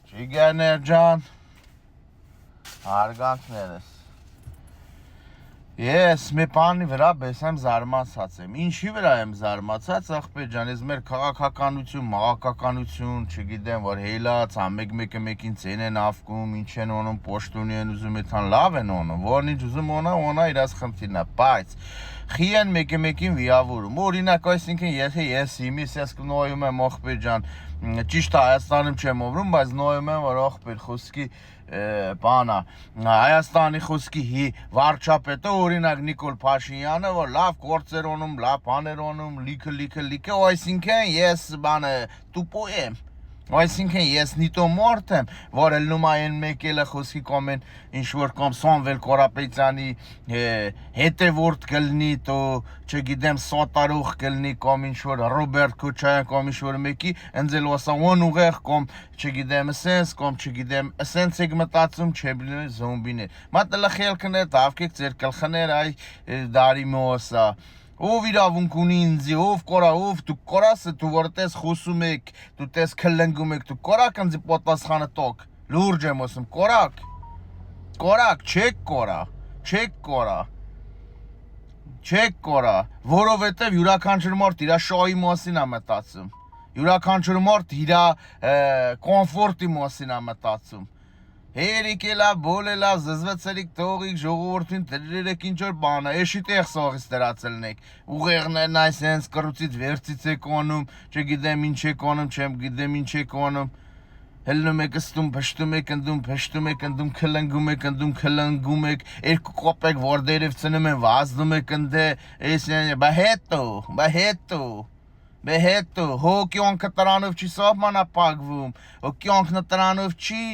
Ջիգերներ ջան, հարգանքներս։ Ես մի բանի վրա բեսեմ զարմացած եմ։ Ինչի վրա եմ զարմացած, աղբեր ջան, ես մեր քաղաքականություն, մաղաքականություն, չգիտեմ, որ հելած, մեկ-մեկը մեկին ցեն են ավկում, ինչ են ոնում, պոշտունի են ուզում էթան լավ են ոնում, որն ինչ ուզումոնա իրաց խնդիրն է, բայց խիեն մեկ-մեկին վիավորում։ Օրինակ, այսինքն, եթե ես իմիս ես նոյում եմ աղբեր ջան, ճիշտ է Հայաստանում չեմ ովրում, բայց նոյում եմ, որ աղբեր խոսքի բանա Հայաստանի խոսքի վարչապետը օրինակ Նիկոլ Փաշինյանը որ լավ գործեր ոնում, լավ բաներ ոնում, լիքը, այսինքն ես բանը տուպո եմ։ Այսինքն ես նիտո մորդ եմ, որ ելնում այն մեկ էլը խոսքի կոմեն ինչ-որ կոմ Սամվել Կորապետյանի հետևորդ կլնի, տո չգիտեմ սոտարուխ կլնի, կոմ ինչ-որ Ռոբերտ Քոչարյան, կոմ ինչ-որ մեկի, ընձել ասա ոն ուղեղ, կոմ չգիտեմ սենց, կոմ չգիտեմ սենց եք մտածում, չեբլին զոմբիներ։ Մատլը խելքներ, դավկեք ձեր կլխներ այ դարի մոսա։ Ով իրավունք ունի ինձի, ով կորա, ով դու կորասը, դու որ տես խոսում եք, դու տես քլնգում եք, դու կորակ ընձի պատասխանը տոք, լուրջ եմ ասում, կորակ, չեք կորա, որովհետև յուրաքանչյուր մարդ իրա շոյի մասին է մտածում, յուրաքանչյուր մարդ իրա կոմֆորտի մասին է մտածում, Հերիք էլա, բոլելա, զզվեցելիք, տողիք, ժողովորդին տրերեք ինչ-որ բանա, էշի տեղ սողից տրացելնեք, ուղեղներն այս հենց կրուցից վերցից եք ոնում, չգիտեմ ինչ եք ոնում, չեմ գիտեմ ինչ եք ոնում, հելնում եք ստում, փշտում եք ընդում, քլնգում եք, երկու կոպեկ որդերև ծնում են, վազնում եք ընդե, բա հետո, հո կյանքը տրանով չի սահմանապակվում, հո կյանքն տրանով չի,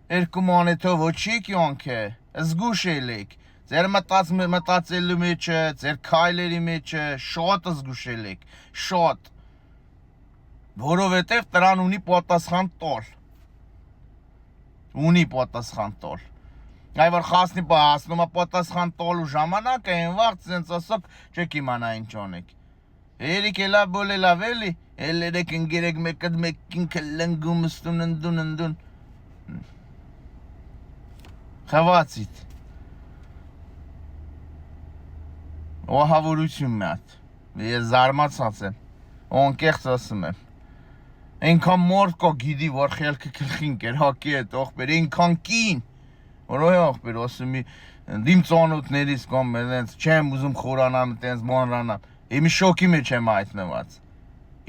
երկու մանեթով ոչի կյանք է, զգուշ ելեք, ձեր մտածելու մեջը, ձեր քայլերի մեջը, շոտ զգուշ ելեք, շոտ, որովհետև տրան ունի պատասխան տոլ, այ որ խասնի հասնում է պատասխան տոլու ժամանակ, այն վաղ ծենց ասոք չեք իմանա ինչ անեք, երիք էլա բոլելա վելի, էլերեք ընգերեք մեկին կլնգում ստուն ընդուն, խվացիտ, օհավորություն մեատ, ես զարմացած եմ, ոնկեղծ ասում եմ, ենքան մորդ կա գիդի, որ խելքը կլխին կեր, հակի էտ ողբեր, ենքան կին, որ ոյ ողբեր, ասում դիմ ծանոթներից կոմ, չեմ ուզում խորանամ, տենց մանրանամ, եմի շոքի մեջ եմ այտնված,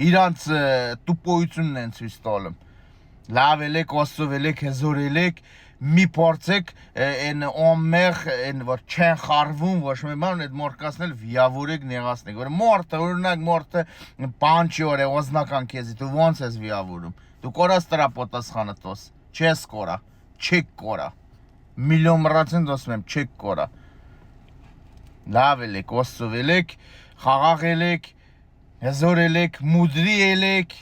իրանց տուպոյությունն են ցույց տալում, լավ ելեք, աստով ելեք, հեզոր ելեք, մի փորձեք այն ամեղ այն որ չեն խարվում ոչ մի բան այդ մորկասնել վիավորեք նեղացնեք որ մորտը օրինակ մորտը բանջի օր է օզնական քեզի դու ոնց ես վիավորում դու կորած դրա պատասխանը տոս չես կորա չեք կորա միլիոն մռացին դասում եմ չեք կորա լավ ելեք ոստով ելեք խաղաղ ելեք հզոր ելեք մուդրի ելեք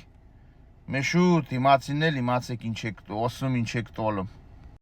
մեշուտ իմացինել իմացեք ինչ եք ասում ինչ եք տոլում